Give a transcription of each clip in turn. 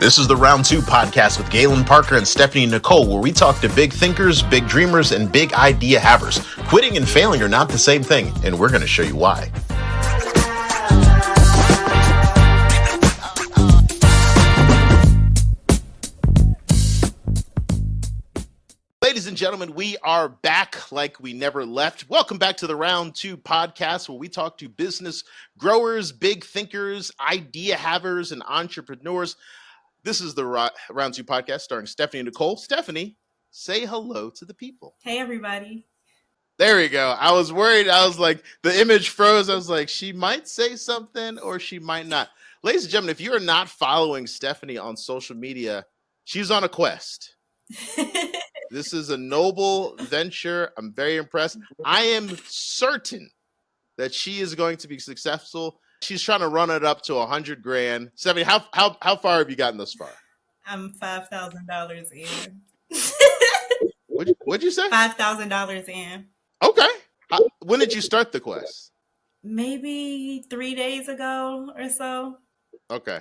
This is the Round 2 podcast with Galen, Parker, and Stephanie Nicole, where we talk to big thinkers, big dreamers, and big idea havers. Quitting and failing are not the same thing, and we're going to show you why. Ladies and gentlemen, we are back like we never left. Welcome back to the Round 2 podcast, where we talk to business growers, big thinkers, idea havers, and entrepreneurs. This is the Round 2 podcast starring Stephanie and Nicole. Stephanie, say hello to the people. Hey, everybody. There we go. I was worried. I was like, the image froze. I was like, she might say something or she might not. Ladies and gentlemen, if you are not following Stephanie on social media, she's on a quest. This is a noble venture. I'm very impressed. I am certain that she is going to be successful. She's trying to run it up to $100,000. Stephanie, how far have you gotten thus far? I'm $5,000 in. What'd you say? $5,000 in. Okay. When did you start the quest? Maybe 3 days ago or so. Okay.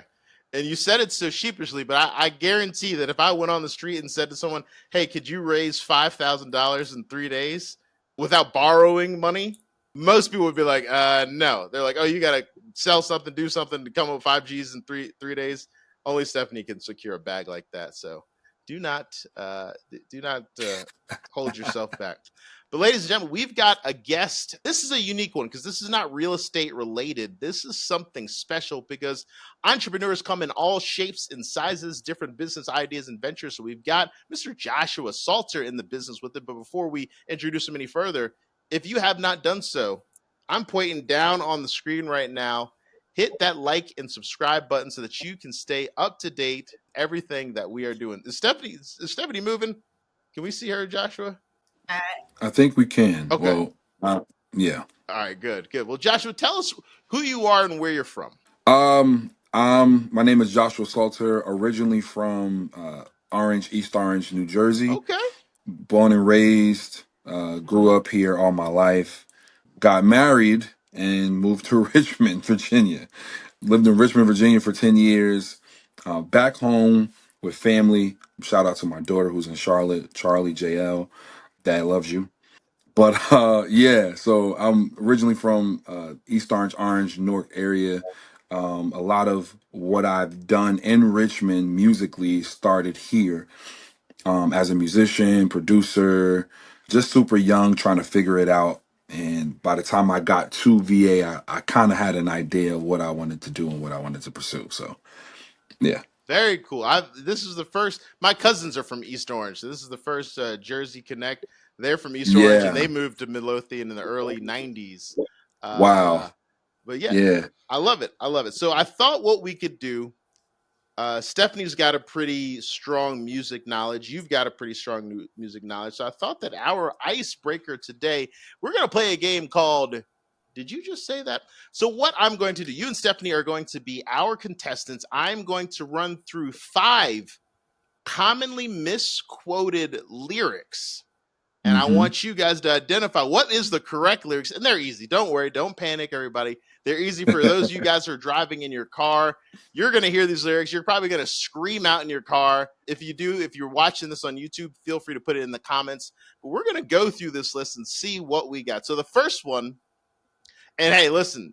And you said it so sheepishly, but I guarantee that if I went on the street and said to someone, hey, could you raise $5,000 in 3 days without borrowing money? Most people would be like, no. They're like, oh, you got to sell something, do something to come up with 5Gs in three days. Only Stephanie can secure a bag like that. So do not hold yourself back. But ladies and gentlemen, we've got a guest. This is a unique one because this is not real estate related. This is something special because entrepreneurs come in all shapes and sizes, different business ideas and ventures. So we've got Mr. Joshua Salter in the business with it. But before we introduce him any further, if you have not done so, I'm pointing down on the screen right now. Hit that like and subscribe button so that you can stay up to date everything that we are doing. Is Stephanie moving? Can we see her, Joshua? I think we can. Okay. Well, yeah. All right, good. Well, Joshua, tell us who you are and where you're from. My name is Joshua Salter, originally from East Orange, New Jersey. Okay. Born and raised, grew up here all my life. Got married and moved to Richmond, Virginia. Lived in Richmond, Virginia for 10 years. Back home with family. Shout out to my daughter who's in Charlotte, Charlie JL. Dad loves you. But yeah, so I'm originally from East Orange, Newark area. A lot of what I've done in Richmond musically started here as a musician, producer, just super young, trying to figure it out. And by the time I got to VA, I kind of had an idea of what I wanted to do and what I wanted to pursue. So, yeah. Very cool. This is the first. My cousins are from East Orange, so this is the first Jersey Connect. They're from East Orange, and they moved to Midlothian in the early '90s. Wow. But yeah, I love it. So I thought what we could do. Stephanie's got a pretty strong music knowledge. You've got a pretty strong music knowledge. So I thought that our icebreaker today, we're going to play a game called, did you just say that? So what I'm going to do, you and Stephanie are going to be our contestants. I'm going to run through 5 commonly misquoted lyrics. And I want you guys to identify what is the correct lyrics. And they're easy. Don't worry. Don't panic, everybody. They're easy for those of you guys who are driving in your car. You're going to hear these lyrics. You're probably going to scream out in your car. If you're watching this on YouTube, feel free to put it in the comments. But we're going to go through this list and see what we got. So the first one, and hey, listen,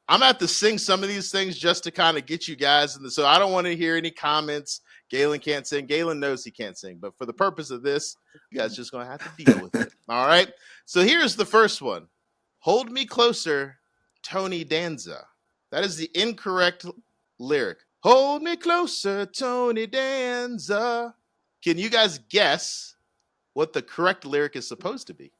I'm going to have to sing some of these things just to kind of get you guys. So I don't want to hear any comments. Galen can't sing. Galen knows he can't sing. But for the purpose of this, you guys just going to have to deal with it. All right. So here's the first one. Hold me closer, Tony Danza. That is the incorrect lyric. Hold me closer, Tony Danza. Can you guys guess what the correct lyric is supposed to be?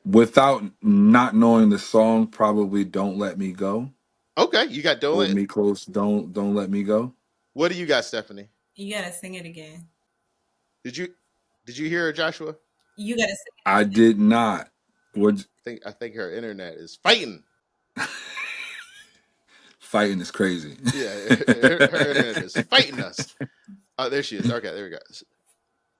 Without not knowing the song, probably Don't Let Me Go. Okay, you got Don't Hold Me Close, Don't Let Me Go. What do you got, Stephanie? You gotta sing it again. Did you hear her, Joshua? You gotta sing it I did not. I think her internet is fighting. Fighting is crazy. Yeah, her internet is fighting us. Oh, there she is. Okay, there we go.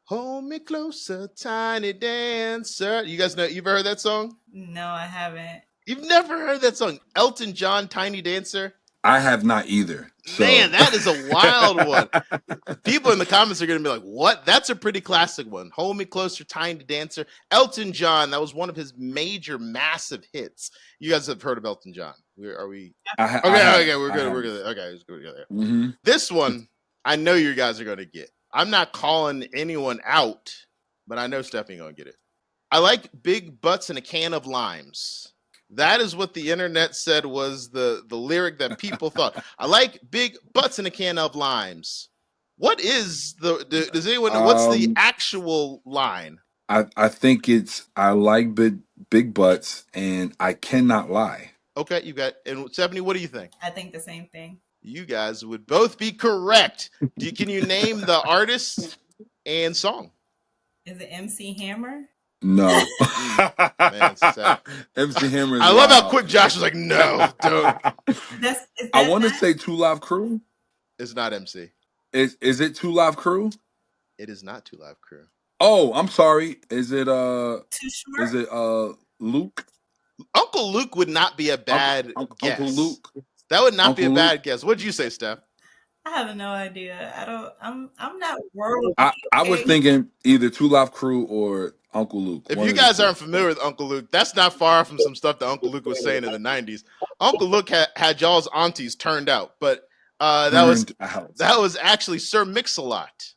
Hold me closer, tiny dancer. You guys know, you've heard that song? No, I haven't. You've never heard that song? Elton John, Tiny Dancer? I have not either. So Man, that is a wild one. People in the comments are going to be like, what? That's a pretty classic one. Hold Me Closer, Tiny Dancer. Elton John, that was one of his major, massive hits. You guys have heard of Elton John. Are we? I Okay, have. okay, we're I good. have. We're good. Okay, let's go together. Mm-hmm. This one, I know you guys are going to get. I'm not calling anyone out, but I know Stephanie going to get it. I like big butts and a can of limes. That is what the internet said was the lyric that people thought. I like big butts and a can of limes. What is does anyone know what's the actual line? I think it's I like big butts and I cannot lie. Okay, you got, and Stephanie, what do you think? I think the same thing. You guys would both be correct. Can you name the artist and song? Is it MC Hammer? No. Man, sad. MC Hammer is I love how wild. quick Josh was like, no, don't. Is I that want to not? say Two Live Crew. It's not MC. Is it Two Live Crew? It is not Two Live Crew. Oh, I'm sorry. Is it Too short? Luke? Uncle Luke would not be a bad guess. Uncle Luke. That would not be Uncle a Luke. bad guess. What'd you say, Steph? I have no idea. I'm not worldly. I was thinking either Two Live Crew or Uncle Luke. If One you of the guys two. aren't familiar with Uncle Luke, that's not far from some stuff that Uncle Luke was saying in the 90s. Uncle Luke had y'all's aunties turned out, but that was actually Sir Mix-a-Lot.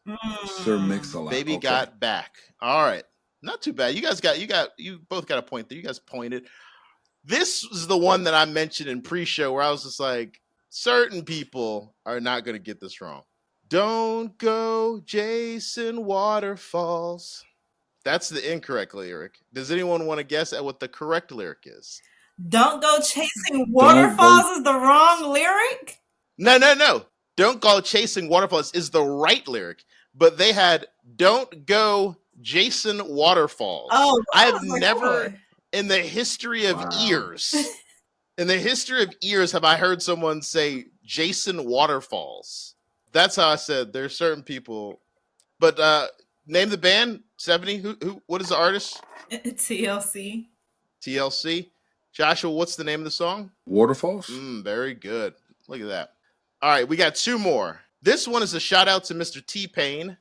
Sir Mix-a-Lot. Baby Got Back. All right. Not too bad. You both got a point there. You guys pointed. This is the one that I mentioned in pre-show where I was just like, certain people are not going to get this wrong. Don't go chasing waterfalls. That's the incorrect lyric. Does anyone want to guess at what the correct lyric is? Don't go chasing waterfalls is the wrong lyric? No. Don't go chasing waterfalls is the right lyric. But they had don't go Jason Waterfalls. Oh, I have never in the history of years, have I heard someone say Jason Waterfalls. That's how I said there's certain people. But name the band, 70. Who what is the artist? TLC. TLC. Joshua, what's the name of the song? Waterfalls. Very good. Look at that. All right, we got two more. This one is a shout out to Mr. T-Pain.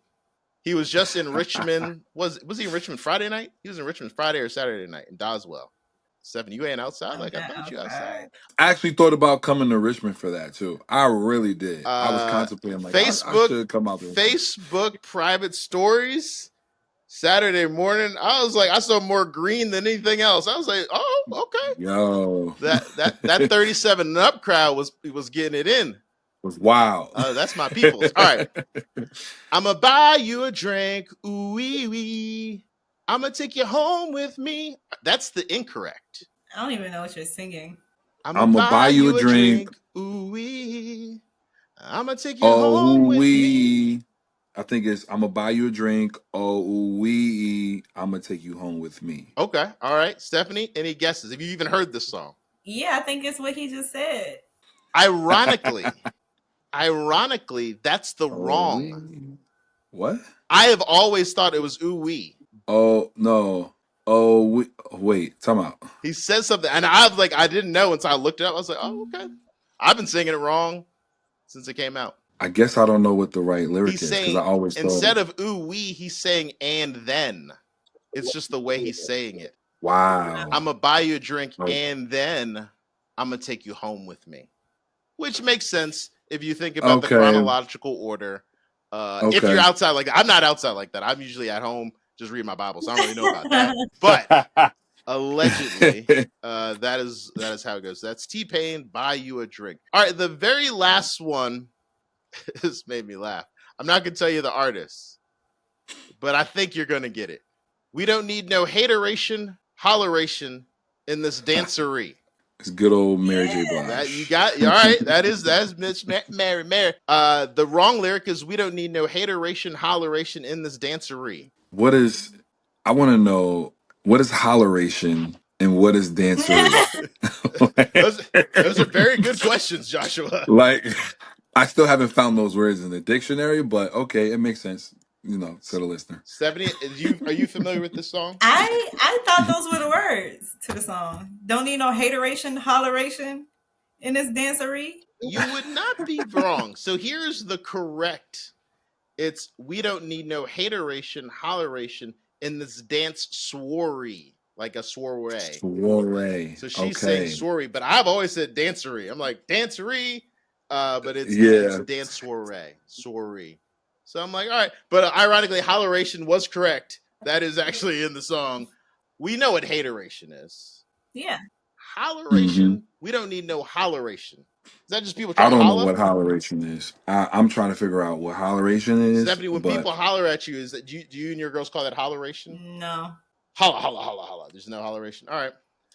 He was just in Richmond. Was he in Richmond Friday night? He was in Richmond Friday or Saturday night in Doswell. 7, you ain't outside like I thought you outside. I actually thought about coming to Richmond for that too. I really did. I was contemplating like I should come out there. Facebook private stories. Saturday morning, I was like, I saw more green than anything else. I was like, oh, okay. Yo, that 37 and up crowd was getting it in. It was wild. That's my peoples. All right, I'ma buy you a drink. Ooh wee wee. I'ma take you home with me. That's the incorrect. I don't even know what you're singing. I'ma buy you a drink. Ooh wee. I'ma take you home with me. I think it's I'm gonna buy you a drink. Oh wee, I'm gonna take you home with me. Okay, all right, Stephanie. Any guesses? Have you even heard this song? Yeah, I think it's what he just said. Ironically, that's the wrong. What? I have always thought it was ooh wee. Oh no. Oh wait, time out. He says something, and I was like, I didn't know until I looked it up. I was like, oh okay. I've been singing it wrong since it came out. I guess I don't know what the right lyric He's is saying, because I always instead of ooh wee, he's saying and then. It's just the way he's saying it. Wow. I'm gonna buy you a drink and then I'm gonna take you home with me, which makes sense if you think about the chronological order. If you're outside like that, I'm not outside like that. I'm usually at home just reading my Bible, so I don't really know about that. But allegedly, that is how it goes. That's T-Pain, buy you a drink. All right, the very last one. This made me laugh. I'm not gonna tell you the artist, but I think you're gonna get it. We don't need no hateration, holleration in this dancery. It's good old Mary J. Blige. That you got all right. That's Miss Mary. The wrong lyric is we don't need no hateration, holleration in this dancery. What is? I want to know what is holleration and what is dancery. those are very good questions, Joshua. Like, I still haven't found those words in the dictionary, but okay, it makes sense. You know, to the listener. 70. Are you familiar with this song? I thought those were the words to the song. Don't need no hateration, holleration in this dancery? You would not be wrong. So here's the correct. It's we don't need no hateration, holleration in this dance soiree, like a soiree. Soiree. So she's saying Okay. soiree, but I've always said dancery. I'm like dancery, but it's Yeah. dance soiree. So I'm like, all right. But ironically, holleration was correct. That is actually in the song. We know what hateration is. Yeah. hmm Holleration, we don't need no holleration. Is that just people I trying to don't know holler? what holleration is. I'm trying to figure out what holleration is, Stephanie, when but people holler at you, is that do you and your girls call that holleration? No. Holla, holla, holla, holla. There's no holleration. All right.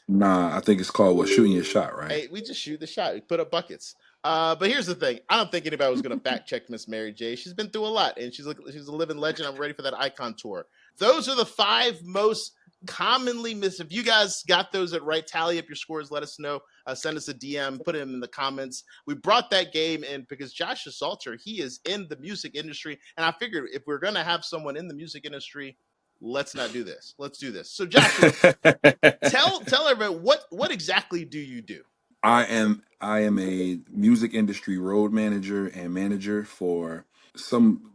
nah, I think it's called what, shooting your shot, right? Hey, we just shoot the shot. We put up buckets. But here's the thing. I don't think anybody was going to fact check Miss Mary J. She's been through a lot, and she's a living legend. I'm ready for that icon tour. Those are the 5 most commonly missed. If you guys got those at right, tally up your scores. Let us know. Send us a DM. Put them in the comments. We brought that game in because Josh Salter, he is in the music industry, and I figured if we're going to have someone in the music industry, let's not do this. Let's do this. So, Joshua, tell everybody what exactly do you do? I am a music industry road manager and manager for some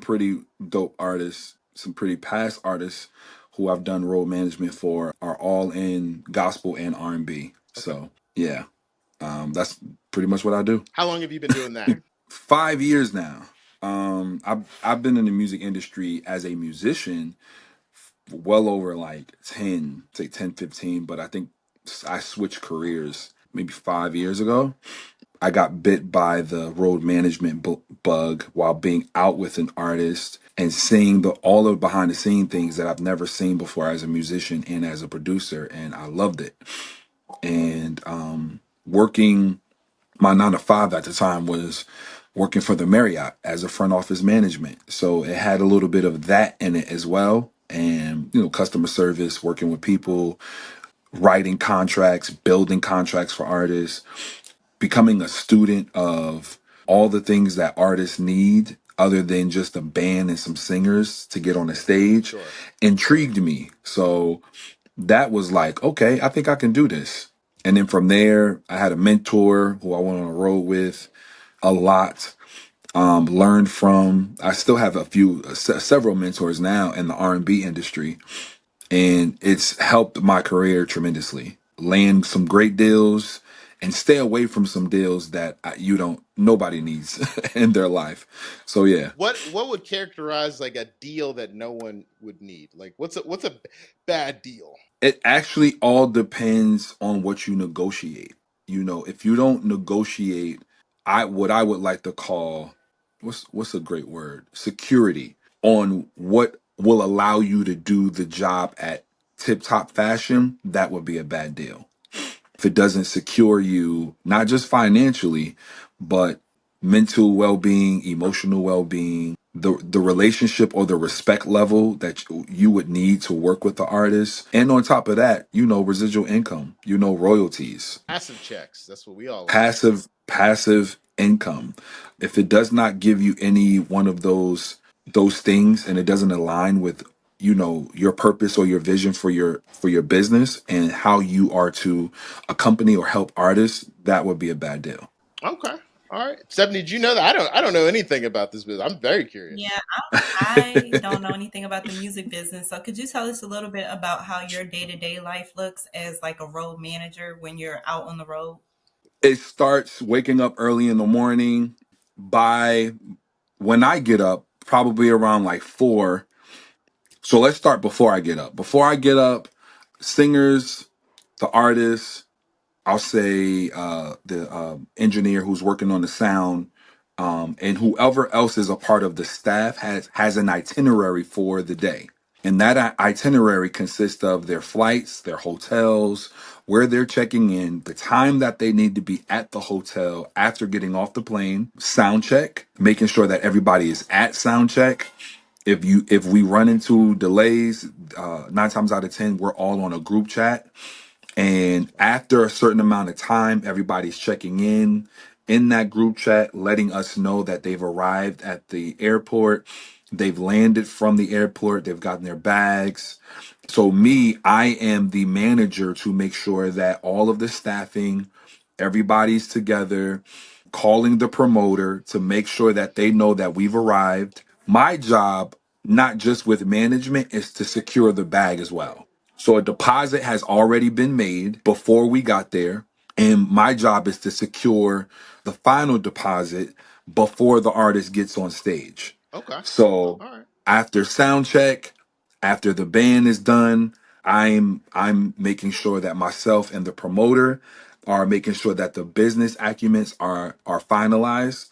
pretty dope artists, some pretty past artists who I've done road management for are all in gospel and R&B. Okay. So yeah, that's pretty much what I do. How long have you been doing that? 5 years now. I've been in the music industry as a musician well over like 10, say 10, 15, but I think I switched careers maybe 5 years ago. I got bit by the road management bug while being out with an artist and seeing all of behind the scene things that I've never seen before as a musician and as a producer, and I loved it. And working my 9 to 5 at the time was working for the Marriott as a front office management, so it had a little bit of that in it as well. And customer service, working with people, writing contracts, building contracts for artists, becoming a student of all the things that artists need other than just a band and some singers to get on the stage Sure. intrigued me. So that was like, okay, I think I can do this. And then from there, I had a mentor who I went on a road with a lot. Learned from. I still have several mentors now in the R&B industry, and it's helped my career tremendously. Land some great deals and stay away from some deals that nobody needs in their life. So yeah, What would characterize like a deal that no one would need? Like what's a bad deal? it actually all depends on what you negotiate. If you don't negotiate, what I would like to call, what's a great word? Security on what will allow you to do the job at tip top fashion, that would be a bad deal. If it doesn't secure you, not just financially, but mental well-being, emotional well-being, the relationship or the respect level that you would need to work with the artist, and on top of that, residual income, royalties, Passive checks. That's what we all like. passive income. If it does not give you any one of those things, and it doesn't align with your purpose or your vision for your business and how you are to accompany or help artists, that would be a bad deal. Okay. All right. Stephanie, did you know that? I don't know anything about this business. I'm very Yeah, curious. I don't know anything about the music business. So could you tell us a little bit about how your day-to-day life looks as like a road manager when you're out on the road? It starts waking up early in the morning. By when I get up, probably around like 4. So let's start before I get up. Before I get up, singers, the artists, I'll say the engineer who's working on the sound, and whoever else is a part of the staff has an itinerary for the day. And that itinerary consists of their flights, their hotels, where they're checking in, the time that they need to be at the hotel after getting off the plane, sound check, making sure that everybody is at sound check. If we run into delays, 9 times out of 10, we're all on a group chat, and after a certain amount of time, everybody's checking in that group chat, letting us know that they've arrived at the airport, they've landed from the airport, they've gotten their bags. So me, I am the manager to make sure that all of the staffing, Everybody's together, calling the promoter to make sure that they know that we've arrived. My job, not just with management, is to secure the bag as well. So a deposit has already been made before we got there. And my job is to secure the final deposit before the artist gets on stage. Okay. So All right. after sound check, after the band is done, I'm making sure that myself and the promoter are making sure that the business acumens are finalized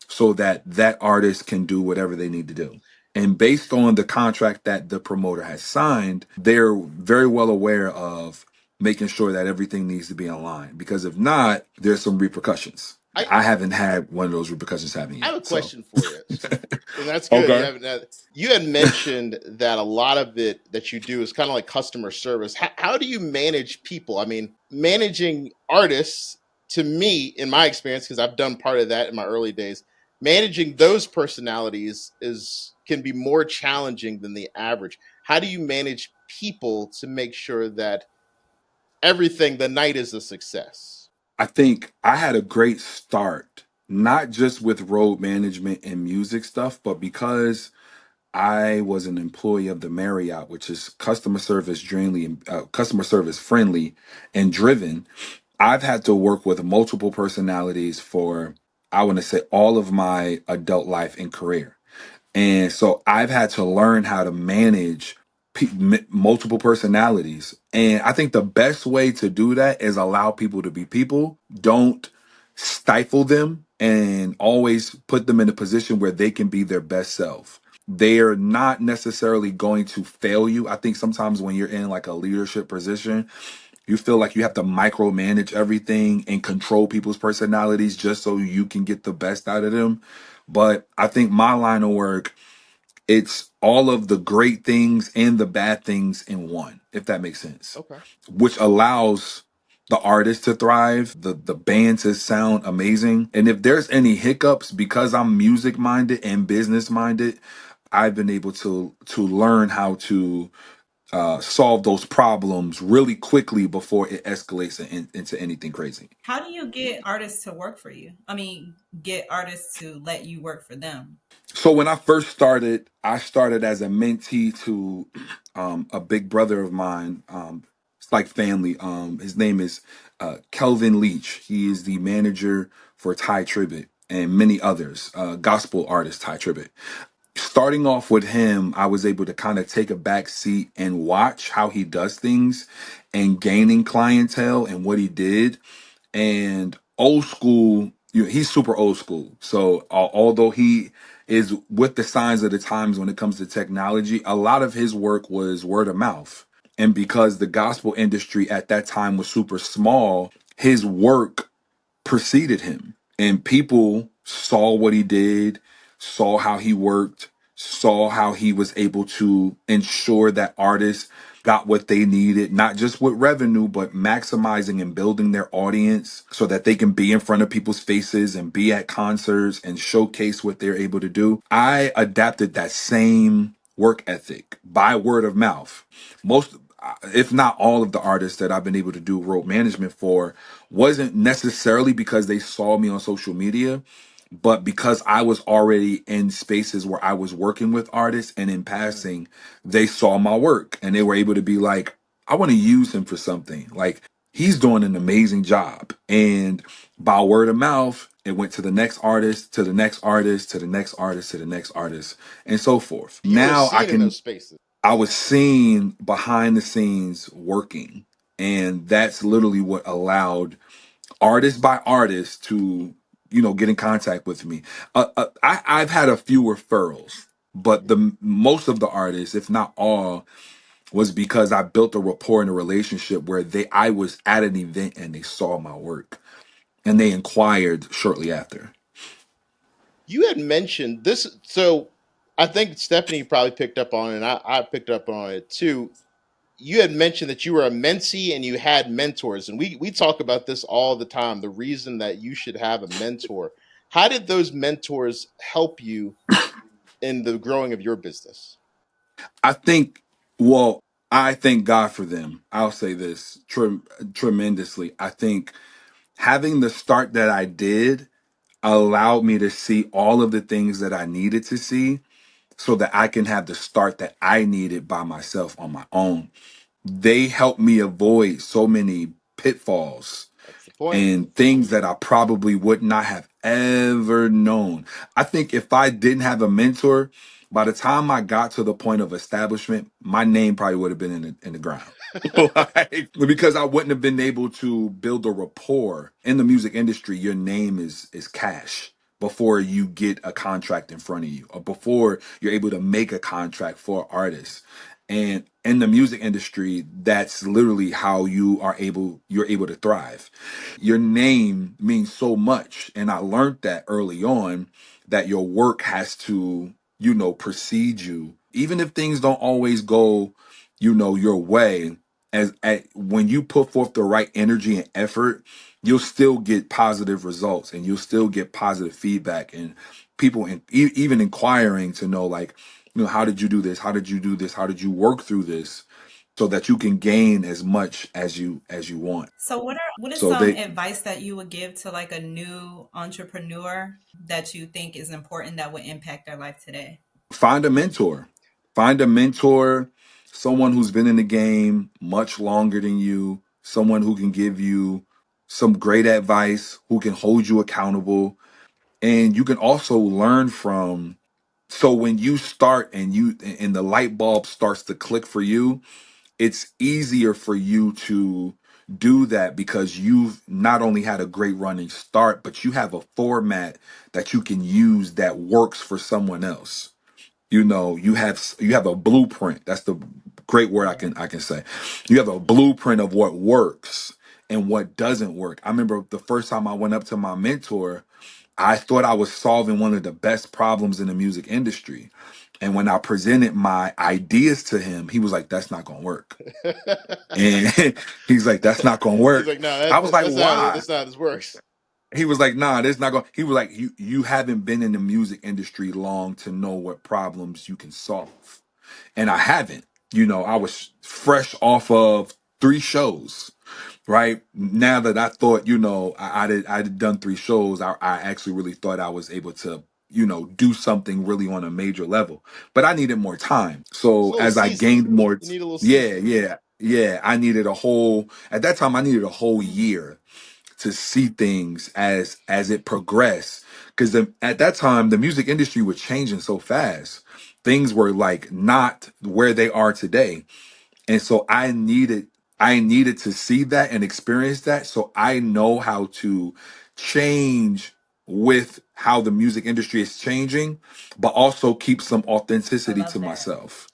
so that that artist can do whatever they need to do. And based on the contract that the promoter has signed, they're very well aware of making sure that everything needs to be in line. Because if not, there's some repercussions. I I haven't had one of those repercussions happen I yet. have a So, question for you, and that's good. You okay. haven't had, you had mentioned that a lot of it that you do is kind of like customer service. How do you manage people? I mean, managing artists, to me, in my experience, because I've done part of that in my early days, managing those personalities is can be more challenging than the average. How do you manage people to make sure that everything the night is a success? I think I had a great start, not just with road management and music stuff, but because I was an employee of the Marriott, which is customer service friendly and driven. I've had to work with multiple personalities for, I want to say, all of my adult life and career. And so I've had to learn how to manage multiple personalities. And I think the best way to do that is allow people to be people. Don't stifle them and always put them in a position where they can be their best self. They're not necessarily going to fail you. I think sometimes when you're in like a leadership position, you feel like you have to micromanage everything and control people's personalities just so you can get the best out of them. But I think my line of work, it's all of the great things and the bad things in one, if that makes sense, Okay. which allows the artist to thrive, the band to sound amazing. And if there's any hiccups, because I'm music minded and business minded, I've been able to learn how to solve those problems really quickly before it escalates into anything crazy. How do you get artists to work for you? I mean, get artists to let you work for them. So when I first started, I started as a mentee to a big brother of mine. It's like family. His name is Kelvin Leach. He is the manager for Ty Tribbett and many others, gospel artist Ty Tribbett. Starting off with him, I was able to kind of take a back seat and watch how he does things and gaining clientele and what he did. And old school, he's super old school. So although he is with the signs of the times when it comes to technology, a lot of his work was word of mouth. And because the gospel industry at that time was super small, his work preceded him. And people saw what he did, saw how he worked, saw how he was able to ensure that artists got what they needed, not just with revenue, but maximizing and building their audience so that they can be in front of people's faces and be at concerts and showcase what they're able to do. I adapted that same work ethic by word of mouth. Most, if not all of the artists that I've been able to do road management for wasn't necessarily because they saw me on social media, but because I was already in spaces where I was working with artists and in Mm. passing, they saw my work and they were able to be like, I want to use him for something. Like, he's doing an amazing job. And by word of mouth, it went to the next artist, to the next artist, to the next artist, to the next artist, and so forth. You were Now seen in those spaces. I was seen behind the scenes working. And that's literally what allowed artist by artist to get in contact with me. I've had a few referrals, but Mhm. the most of the artists, if not all, was because I built a rapport and a relationship where they I was at an event and they saw my work and they inquired shortly after. You had mentioned this, so I think Stephanie probably picked up on it, and I picked up on it too. You had mentioned that you were a mentee and you had mentors, and we talk about this all the time. The reason that you should have a mentor. How did those mentors help you in the growing of your business? I think, well, I thank God for them. I'll say this tremendously. I think having the start that I did allowed me to see all of the things that I needed to see so that I can have the start that I needed by myself on my own. They helped me avoid so many pitfalls That's the point. and things that I probably would not have ever known. I think if I didn't have a mentor, by the time I got to the point of establishment, my name probably would have been in the ground. Like, because I wouldn't have been able to build a rapport in the music industry. Your name is cash before you get a contract in front of you or before you're able to make a contract for artists. And in the music industry, that's literally how you're able to thrive. Your name means so much. And I learned that early on, that your work has to, precede you. Even if things don't always go, your way, when you put forth the right energy and effort, you'll still get positive results and you'll still get positive feedback and people even inquiring to know, like, how did you do this? How did you do this? How did you work through this? So that you can gain as much as you want. So what is So some they advice that you would give to like a new entrepreneur that you think is important that would impact their life today? find a mentor. Find a mentor, someone who's been in the game much longer than you, someone who can give you some great advice, who can hold you accountable, and you can also learn from. So when you start and the light bulb starts to click for you, it's easier for you to do that because you've not only had a great running start, but you have a format that you can use that works for someone else. You have a blueprint. That's the great word I can say. You have a blueprint of what works and what doesn't work. I remember the first time I went up to my mentor, I thought I was solving one of the best problems in the music industry. And when I presented my ideas to him, he was like, "That's not gonna work." And he's like, "That's not gonna He's work." like, no, I was like, that's not "Why?" that's not how this works. He was like, "Nah, that's not going." He was like, "You haven't been in the music industry long to know what problems you can solve." And I haven't. I was fresh off of 3 shows, right? Now that I thought, I did done 3 shows, I actually really thought I was able to, do something really on a major level. But I needed more time. It's So a little as I seasoning. gained more, You need a little yeah, seasoning. yeah, yeah, at that time I needed a whole year to see things as it progressed, because at that time the music industry was changing so fast. Things were like not where they are today, and so I needed to see that and experience that so I know how to change with how the music industry is changing, but also keep some I authenticity love to that. myself.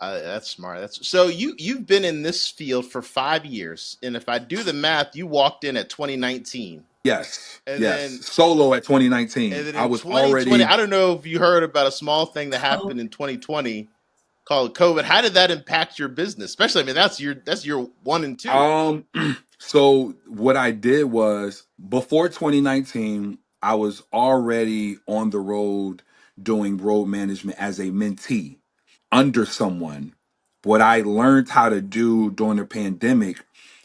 That's smart. That's so you've been in this field for 5 years, and if I do the math, you walked in at 2019, Yes, and yes, then solo at and 2019 then I in was 2020, already. I don't know if you heard about a small thing that happened in 2020 called COVID. How did that impact your business? Especially, I mean, that's your one and two. Um, so what I did was before 2019, I was already on the road doing road management as a mentee under someone. What I learned how to do during the pandemic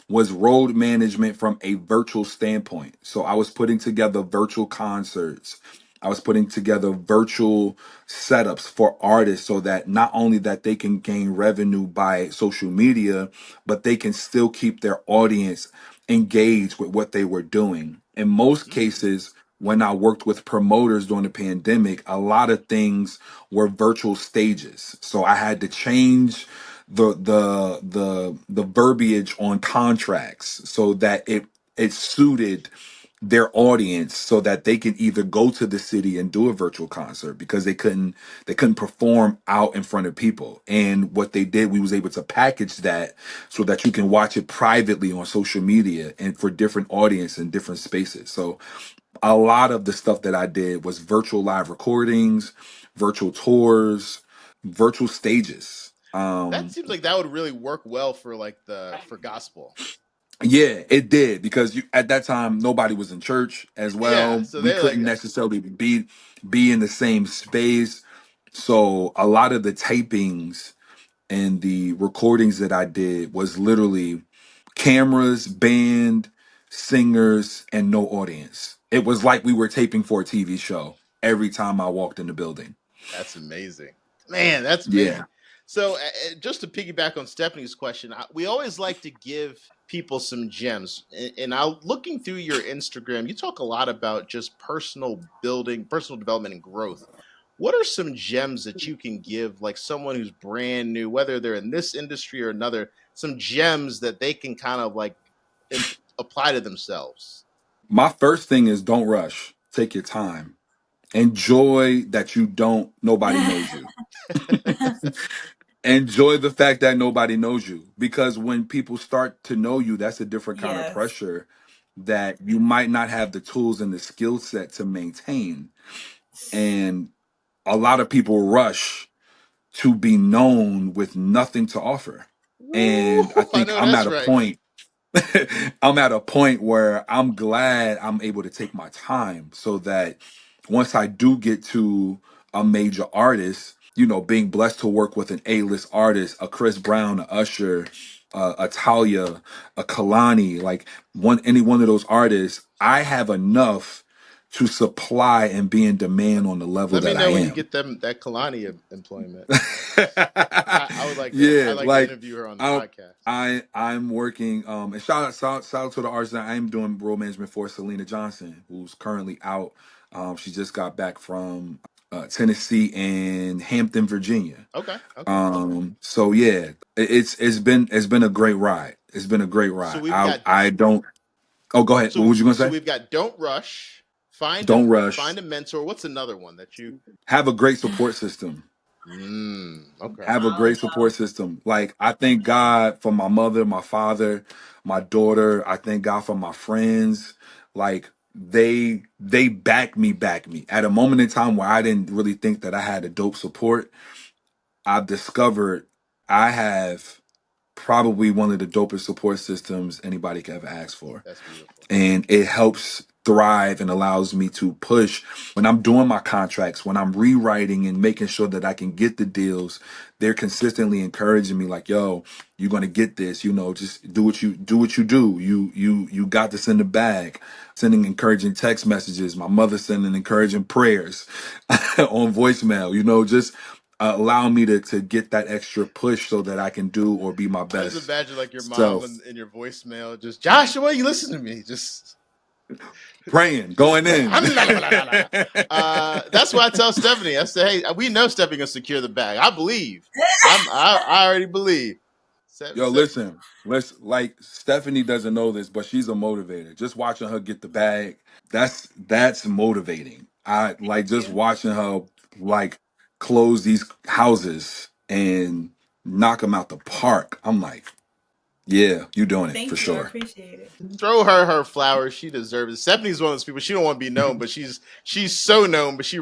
was road management from a virtual standpoint. So I was putting together virtual concerts. I was putting together virtual setups for artists so that not only that they can gain revenue by social media, but they can still keep their audience engaged with what they were doing. In most Mm. cases, when I worked with promoters during the pandemic, a lot of things were virtual stages. So I had to change the verbiage on contracts so that it suited their audience so that they could either go to the city and do a virtual concert because they couldn't perform out in front of people. And what they did, we was able to package that so that you can watch it privately on social media and for different audience in different spaces. So a lot of the stuff that I did was virtual live recordings, virtual tours, virtual stages. That seems like that would really work well for for gospel. Yeah, it did because at that time nobody was in church as Yeah, well. so We they like couldn't necessarily be in the same space. So a lot of the tapings and the recordings that I did was literally cameras, band. singers, and no audience. It was like we were taping for a TV show every time I walked in the building. That's amazing, man. That's Yeah. amazing. So, just to piggyback on Stephanie's question, we always like to give people some gems. And I, looking through your Instagram, you talk a lot about just personal building, personal development, and growth. What are some gems that you can give, like someone who's brand new, whether they're in this industry or another, some gems that they can kind of like apply to themselves? My first thing is don't rush. Take your time. Enjoy that you don't, nobody knows you. Enjoy the fact that nobody knows you, because when people start to know you, that's a different kind of Yes. pressure that you might not have the tools and the skill set to maintain. And a lot of people rush to be known with nothing to offer. Woo, And I I think know I'm that's at a right. point I'm at a point where I'm glad I'm able to take my time so that once I do get to a major artist, being blessed to work with an A-list artist, a Chris Brown, a Usher, a Talia, a Kalani, like any one of those artists, I have enough to supply and be in demand on the level Let me that I know when you am. get them that Kalani employment. I would like to. Yeah, I'd like to like interview her on the I podcast. I'm working and shout out to the artist that I'm doing role management for, Selena Johnson, who's currently out. She just got back from Tennessee and Hampton, Virginia. Okay. Okay. So yeah, it's been a great ride. It's been a great So ride. we've I got. I don't Oh, go ahead. What was you gonna So say? we've got. Don't rush. Don't Find rush. a mentor. What's another one that you? Have a great support system. Okay. Have a Oh, great support system. Like, I thank God for my mother, my father, my daughter. I thank God for my friends. Like, they back me at a moment in time where I didn't really think that I had a dope support. I've discovered I have probably one of the dopest support systems anybody could ever ask for, That's beautiful. and it helps thrive and allows me to push when I'm doing my contracts, when I'm rewriting and making sure that I can get the deals. They're consistently encouraging me, like, yo, you're going to get this, just do what you do. You got this in the bag. Sending encouraging text messages, my mother sending encouraging prayers on voicemail, just allowing me to get that extra push so that I can do or be my I just best imagine like your mom self. in your voicemail, just Joshua, you listen to me, Praying, just going pray. in. That's why I tell Stephanie. I say, hey, we know Stephanie gonna secure the bag. I believe. I already believe. Yo, listen, like Stephanie doesn't know this, but she's a motivator. Just watching her get the bag, that's motivating. I like thank just you. watching her like close these houses and knock them out the park. I'm like, yeah, you doing it for Thank you. I sure. appreciate it. Throw her flowers. She deserves it. Stephanie's one of those people. She don't want to be known, but she's so known. But she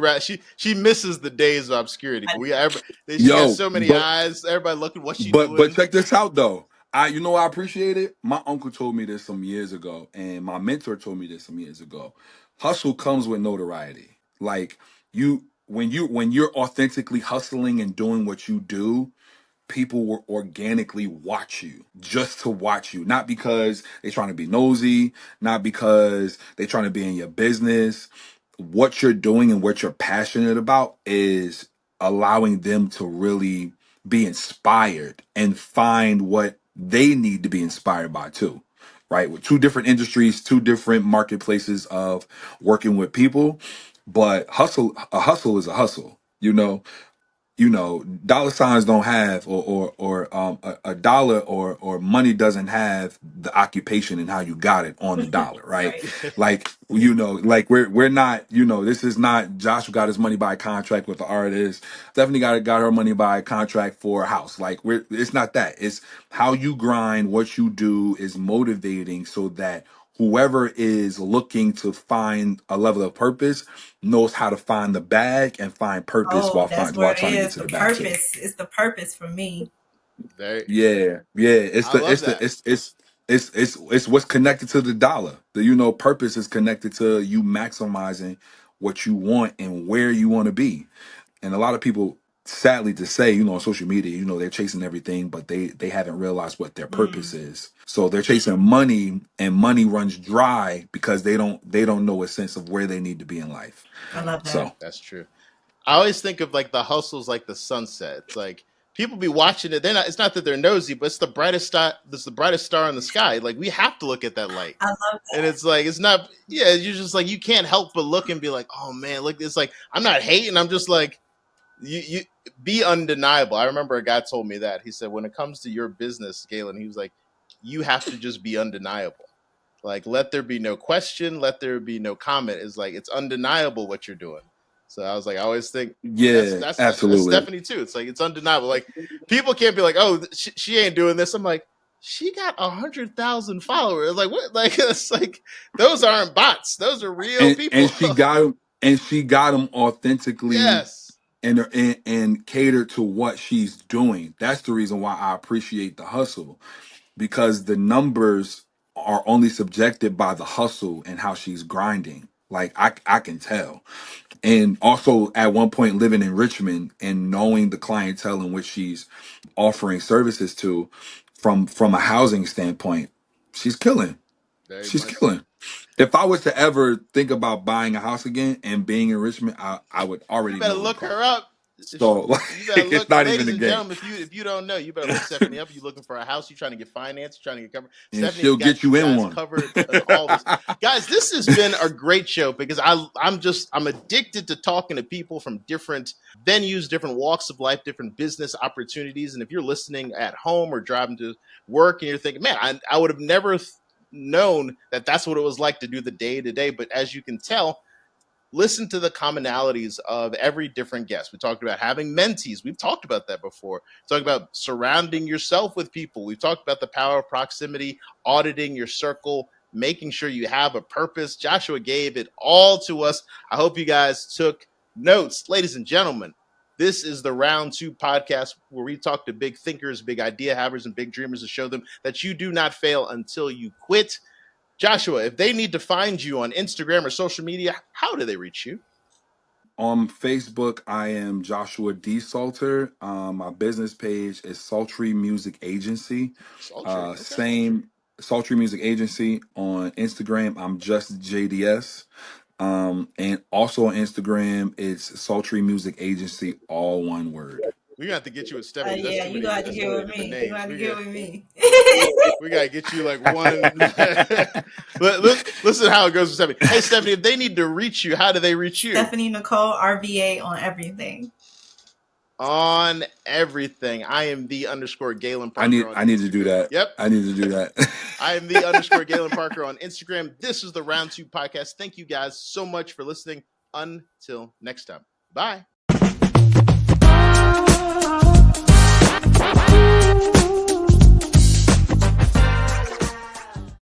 misses the days of obscurity. I But she has Yo, so many but eyes. Everybody looking what she but doing. check this out though. I appreciate it. My uncle told me this some years ago, and my mentor told me this some years ago. Hustle comes with notoriety. Like, when you're authentically hustling and doing what you do, people will organically watch you just to watch you, not because they're trying to be nosy, not because they're trying to be in your business. What you're doing and what you're passionate about is allowing them to really be inspired and find what they need to be inspired by too. Right, with two different industries, two different marketplaces of working with people, but a hustle is a hustle, dollar signs don't have, or a dollar or money doesn't have the occupation and how you got it on the dollar, right? right. Like, like we're not, this is not Joshua got his money by contract with the artist. Stephanie got her money by contract for a house. Like, it's not that. It's how you grind, what you do is motivating so that whoever is looking to find a level of purpose knows how to find the bag and find purpose Oh, while that's while where it trying to get is. to The the bag too. purpose. It's the purpose for me. Very. Yeah, yeah. It's I the love it's the that. it's what's connected to the dollar. The purpose is connected to you maximizing what you want and where you want to be. And a lot of people sadly to say, on social media, they're chasing everything, but they haven't realized what their purpose is. So they're chasing money, and money runs dry because they don't know a sense of where they need to be in life. I love that. So That's true. I always think of like the hustles like the sunset. It's like people be watching it. It's not that they're nosy, but it's the brightest star. It's the brightest star in the sky. Like we have to look at that light. I love that. And it's like it's not. Yeah, you're just like you can't help but look and be like, oh man, look. It's like I'm not hating. I'm just like you be undeniable. I remember a guy told me that. He said when it comes to your business, Galen, he was like, you have to just be undeniable. Like let there be no question, let there be no comment. It's like it's undeniable what you're doing. So I was like, I always think yeah, that's absolutely. Stephanie too. It's like it's undeniable. Like people can't be like, oh, she ain't doing this. I'm like, she got 100,000 followers. Like what? Like it's like those aren't bots. Those are real people. And she got them authentically. Yes. And cater to what she's doing. That's the reason why I appreciate the hustle, because the numbers are only subjected by the hustle and how she's grinding. Like I can tell. And also at one point living in Richmond and knowing the clientele in which she's offering services to from a housing standpoint, she's killing. Very She's much so. killing. If I was to ever think about buying a house again and being in Richmond, I would already You better know who to look call. her up. So like, You better look, it's not ladies even a and game. gentlemen. If you don't know, you better look Stephanie up. You looking for a house? You trying to get finance? You trying to get covered? And Stephanie's she'll got get you you in guys one. covered on all this. Guys, this has been a great show because I'm addicted to talking to people from different venues, different walks of life, different business opportunities. And if you're listening at home or driving to work and you're thinking, man, I would have never known that that's what it was like to do the day to day. But as you can tell, listen to the commonalities of every different guest. We talked about having mentees. We've talked about that before. Talked about surrounding yourself with people. We've talked about the power of proximity, auditing your circle, making sure you have a purpose. Joshua gave it all to us. I hope you guys took notes. Ladies and gentlemen, this is the Round 2 podcast where we talk to big thinkers, big idea havers, and big dreamers to show them that you do not fail until you quit. Joshua, if they need to find you on Instagram or social media, how do they reach you? On Facebook, I am Joshua D. Salter. My business page is Sultry Music Agency. Sultry. Okay. Same Sultry Music Agency. On Instagram, I'm just JDS. And also on Instagram, it's Sultry Music Agency, all one word. We're gonna have to get you with Stephanie. Yeah, you got to get with me. You got to get with me. We gotta get you like one. Listen how it goes with Stephanie. Hey Stephanie, if they need to reach you, how do they reach you? Stephanie Nicole RVA on everything. On everything. I am the _ Galen Parker. I need to do that. Yep. I need to do that. I am the _ Galen Parker on Instagram. This is the Round 2 podcast. Thank you guys so much for listening. Until next time. Bye.